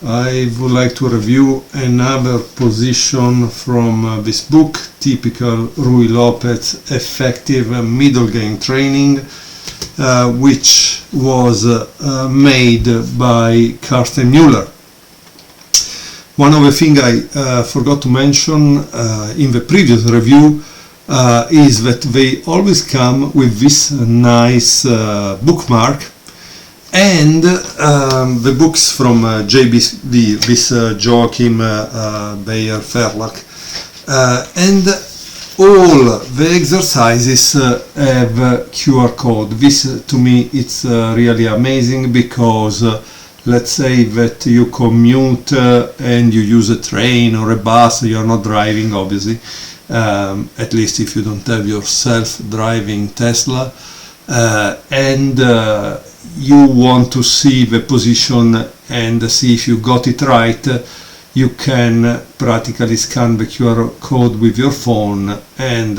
I would like to review another position from this book, typical Ruy Lopez effective middle game training, which was made by Karsten Müller. One of the things I forgot to mention in the previous review is that they always come with this nice bookmark, and the books from JBD, this Joachim Bayer Verlag, and all the exercises have QR code. This to me it's really amazing, because let's say that you commute and you use a train or a bus, you are not driving obviously, at least if you don't have your self-driving Tesla, and you want to see the position and see if you got it right, you can practically scan the QR code with your phone and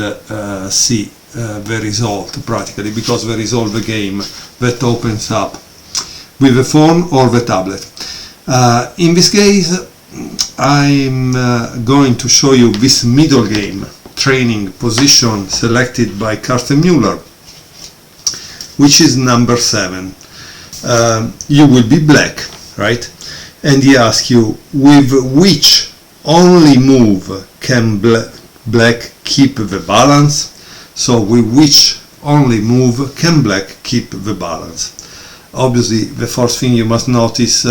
see the result practically, because there is all the game that opens up with the phone or the tablet. In this case I'm going to show you this middle game training position selected by Karsten Müller, which is number 7. You will be black, right? And he asks you, with which only move can black keep the balance? So with which only move can black keep the balance? Obviously the first thing you must notice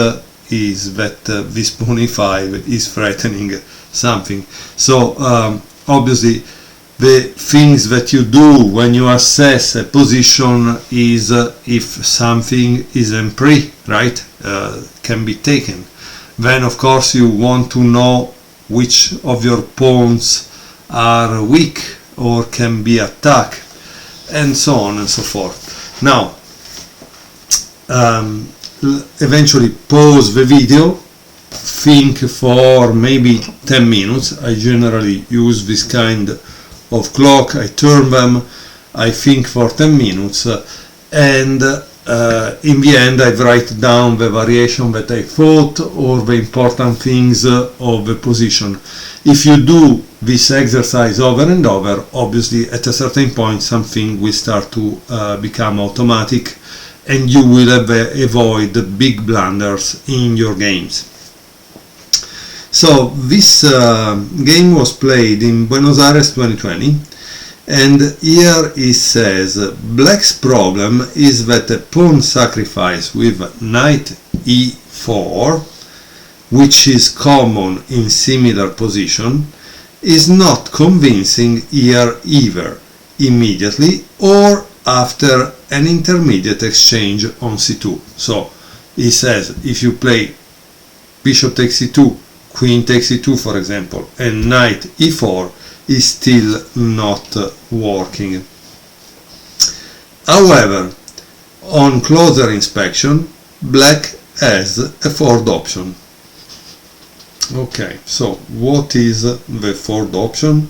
is that this pawn e5 is threatening something. So obviously the things that you do when you assess a position is if something is en pris, right, can be taken. Then of course you want to know which of your pawns are weak or can be attacked, and so on and so forth. Now eventually pause the video, think for maybe 10 minutes. I generally use this kind of clock, I turn them, I think for 10 minutes, and in the end I write down the variation that I thought or the important things of the position. If you do this exercise over and over, obviously at a certain point something will start to become automatic, and you will avoid big blunders in your games. So this game was played in Buenos Aires 2020, and here it says black's problem is that a pawn sacrifice with knight e4, which is common in similar position, is not convincing here either immediately or after an intermediate exchange on c2. So he says if you play bishop takes c2, queen takes e2 for example, and knight e4 is still not working. However, on closer inspection, black has a fourth option. Okay, so what is the fourth option?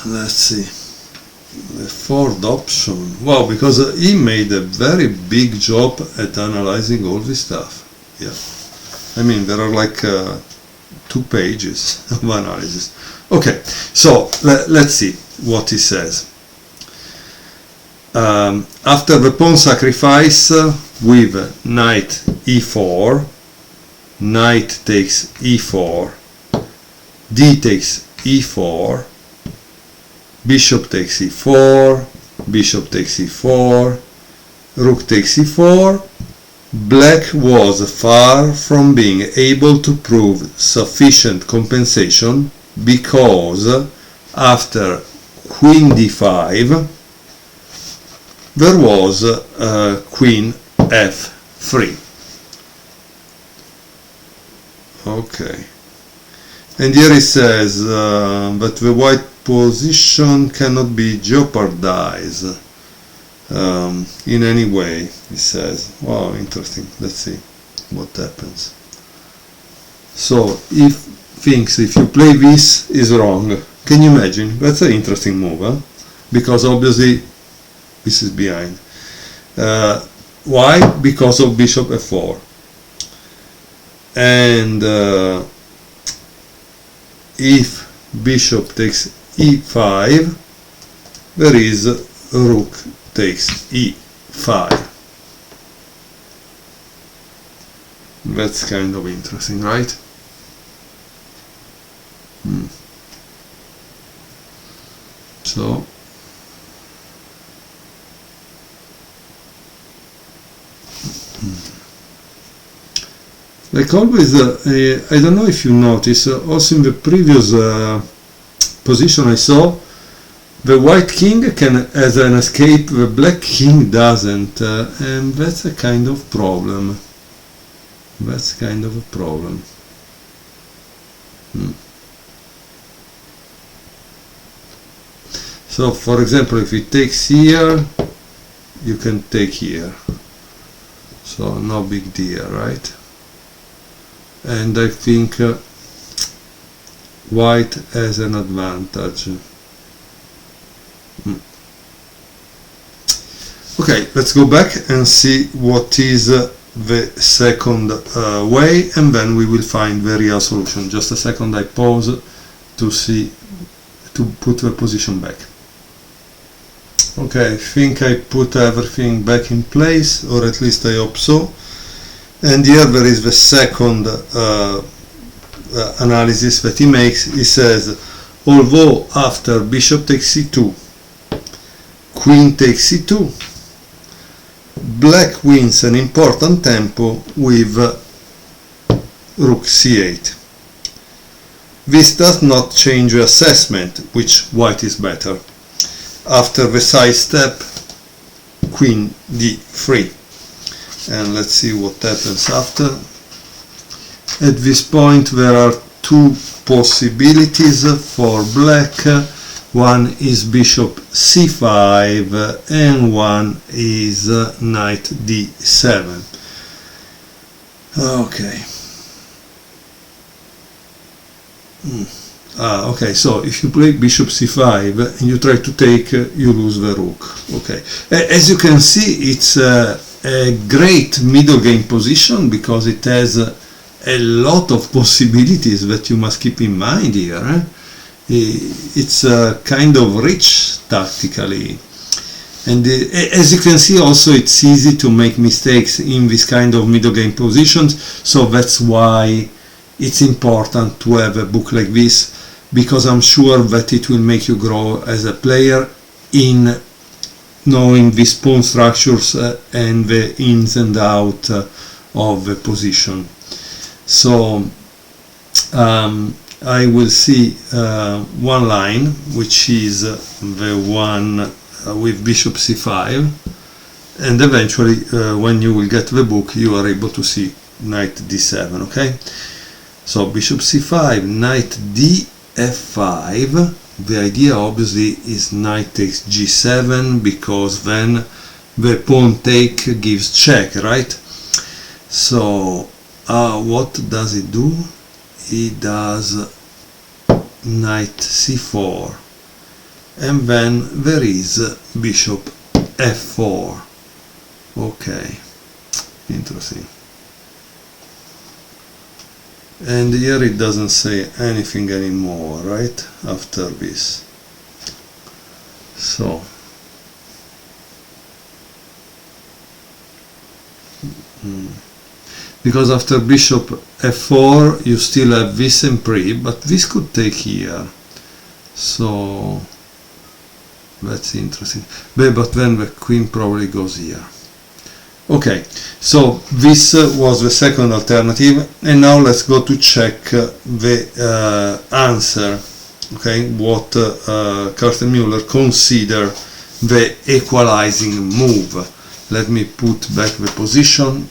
Let's see. The fourth option. Wow, because he made a very big job at analyzing all this stuff. Yeah, I mean there are like 2 pages of analysis. Okay, so let's see what he says. After the pawn sacrifice with knight e4, knight takes e4, d takes e4, bishop takes e4, bishop takes e4, rook takes e4, black was far from being able to prove sufficient compensation, because after queen d5 there was queen f3. Okay, and here it says that the white position cannot be jeopardized in any way, he says. Wow, interesting. Let's see what happens. So if you play this is wrong, can you imagine? That's an interesting move, huh? Because obviously this is behind. Why? Because of bishop f4. And if bishop takes e5, there is rook takes e5. That's kind of interesting, right? So like always, I don't know if you notice, also in the previous position I saw, the white king has an escape, the black king doesn't, and that's a kind of problem. That's kind of a problem. So, for example, if it takes here, you can take here. So, no big deal, right? And I think white has an advantage. Okay, let's go back and see what is the second way, and then we will find the real solution. Just a second, I pause to see, to put the position back. Okay, I think I put everything back in place, or at least I hope so. And here there is the second analysis that he makes. He says, although after bishop takes c2, queen takes c2, black wins an important tempo with rook c8. This does not change the assessment, which white is better. After the side step, queen d3. And let's see what happens after. At this point there are two possibilities for black. One is bishop c5 and one is knight d7. Okay. Okay, so if you play bishop c5 and you try to take, you lose the rook. Okay. As you can see, it's a great middle game position because it has a lot of possibilities that you must keep in mind here. It's kind of rich tactically, and as you can see also it's easy to make mistakes in this kind of middle game positions, so that's why it's important to have a book like this, because I'm sure that it will make you grow as a player in knowing these pawn structures and the ins and outs of the position. So I will see one line, which is the one with bishop c5, and eventually when you will get the book you are able to see knight d7. Okay, so bishop c5, knight df5. The idea obviously is knight takes g7, because then the pawn take gives check, right? So what does it do? It does knight c4, and then there is bishop f4. Okay, interesting. And here it doesn't say anything anymore, right, after this. So because after bishop f4 you still have this and pre, but this could take here, so that's interesting. But then the queen probably goes here. Okay, so this was the second alternative, and now let's go to check the answer. Okay, what Karsten Müller consider the equalizing move. Let me put back the position.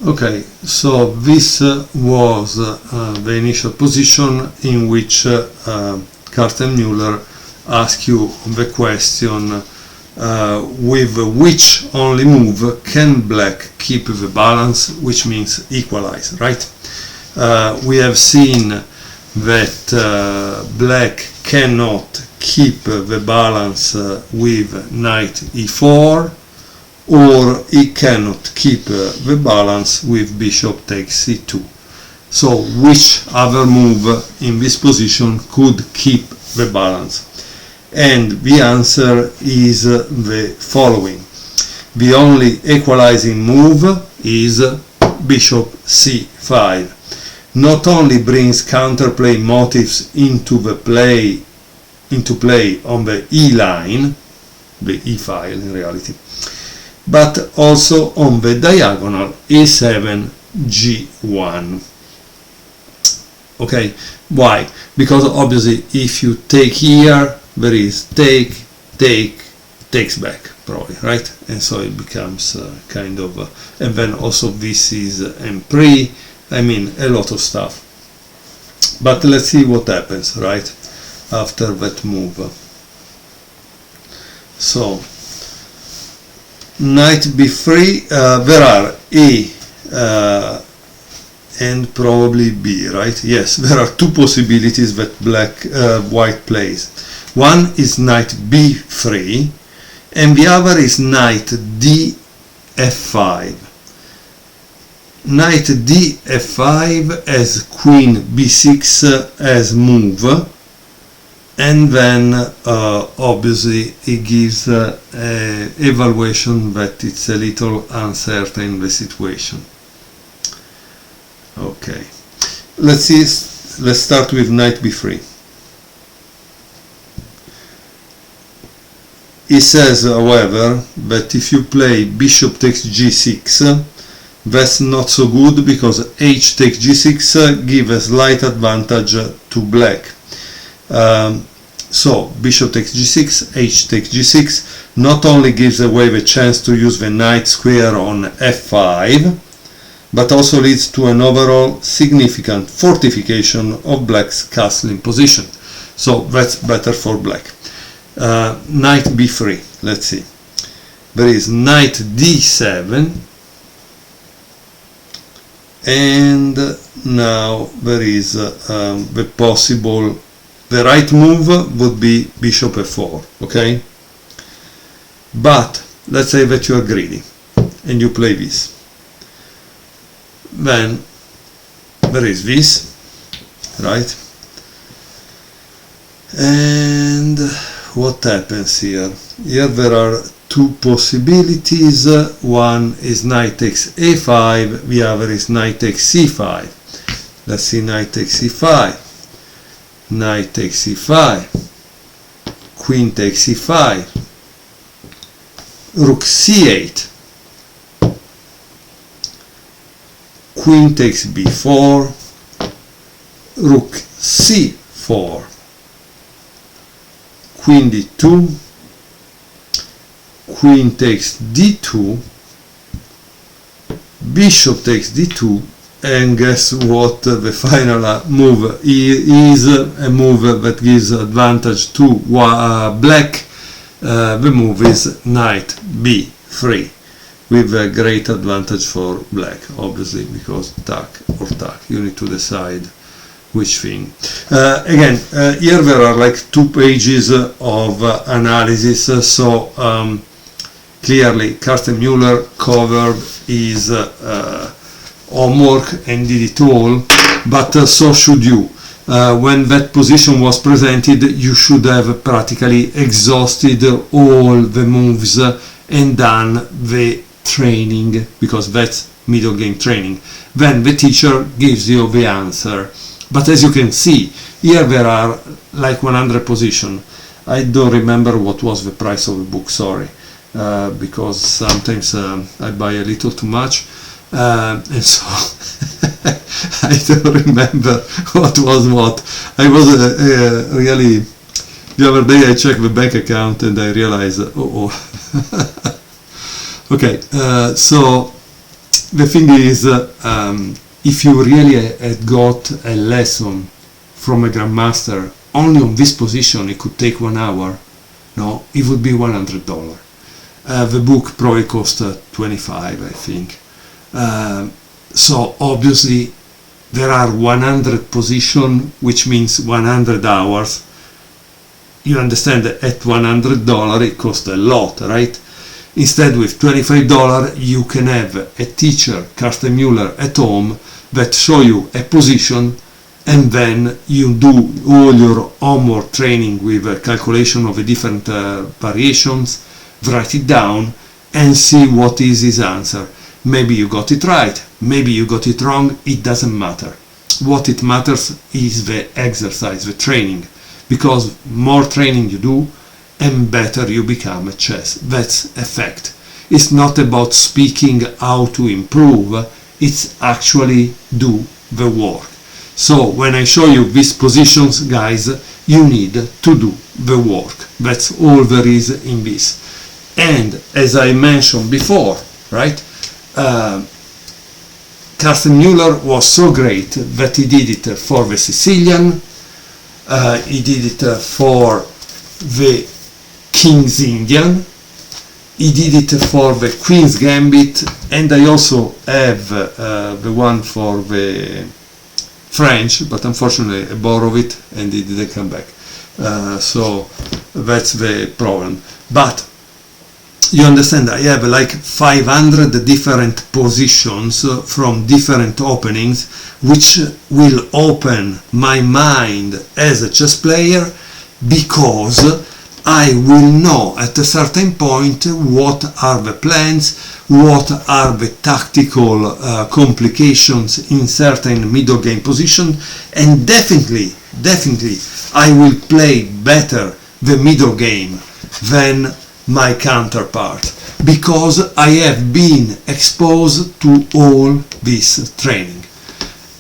Okay, so this was the initial position in which Karsten Müller asked you the question, with which only move can black keep the balance, which means equalize, right? We have seen that black cannot keep the balance with knight e4, or he cannot keep the balance with bishop takes c2. So which other move in this position could keep the balance? And the answer is the following. The only equalizing move is bishop c5. Not only brings counterplay motifs into play on the E line, the E file in reality, but also on the diagonal E7 G1. Okay, why? Because obviously if you take here, there is takes back probably, right? And so it becomes kind of, and then also this is M3, I mean a lot of stuff. But let's see what happens, right, after that move. So knight b3, there are A and probably B, right? Yes, there are two possibilities that white plays. One is knight b3 and the other is knight df5. Knight df5 as queen b6 as move, and then obviously it gives evaluation that it's a little uncertain the situation. Okay, let's start with knight b3. He says, however, that if you play bishop takes g6, that's not so good because h takes g6 gives a slight advantage to black. So bishop takes g6, h takes g6 not only gives away the chance to use the knight square on f5, but also leads to an overall significant fortification of black's castling position. So that's better for black. Knight b3, let's see. There is knight d7, and now there is the right move would be bishop f4, okay? But let's say that you are greedy and you play this. Then there is this, right? And what happens here? Here there are two possibilities. One is knight takes a5, the other is knight takes c5. Let's see, knight takes c5, knight takes c5, queen takes c5, rook c8, queen takes b4, rook c4, queen d2, queen takes d2, bishop takes d2, and guess what? The final move is a move that gives advantage to black. The move is knight b3, with a great advantage for black, obviously, because tuck or tuck, you need to decide which thing. Again, here there are like 2 pages of analysis, so clearly Karsten Müller covered his homework and did it all, but so should you. When that position was presented, you should have practically exhausted all the moves and done the training, because that's middle game training. Then the teacher gives you the answer. But as you can see, here there are like 100 positions. I don't remember what was the price of the book, sorry, because sometimes I buy a little too much, and so I don't remember what was what. I was really, the other day I checked the bank account and I realized, okay, so the thing is, if you really had got a lesson from a grandmaster only on this position, it could take 1 hour. No, it would be $100. The book probably cost 25, I think. So obviously there are 100 positions, which means 100 hours. you understand that at $100 it costs a lot, right? Instead, with $25 you can have a teacher, Karsten Müller, at home that show you a position, and then you do all your homework training with a calculation of the different variations, write it down and see what is his answer. Maybe you got it right, maybe you got it wrong, it doesn't matter. What it matters is the exercise, the training, because more training you do and better you become at chess. That's a fact. It's not about speaking how to improve, it's actually do the work. So when I show you these positions, guys, you need to do the work. That's all there is in this. And as I mentioned before, right, Karsten Müller was so great that he did it for the Sicilian, he did it for the King's Indian, he did it for the Queen's Gambit, and I also have the one for the French, but unfortunately I borrowed it and it didn't come back. So that's the problem. But you understand, I have like 500 different positions from different openings, which will open my mind as a chess player, because I will know at a certain point what are the plans, what are the tactical complications in certain middle game position, and definitely I will play better the middle game than my counterpart, because I have been exposed to all this training.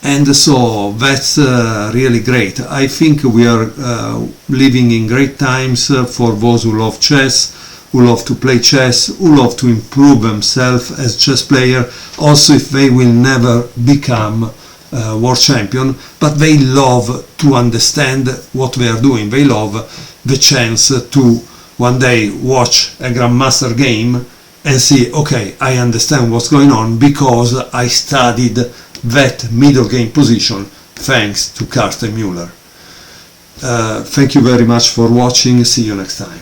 And so that's really great. I think we are living in great times for those who love chess, who love to play chess, who love to improve themselves as chess player, also if they will never become world champion, but they love to understand what they are doing. They love the chance to one day watch a grandmaster game and see, okay, I understand what's going on because I studied that middle game position thanks to Karsten Müller. Thank you very much for watching. See you next time.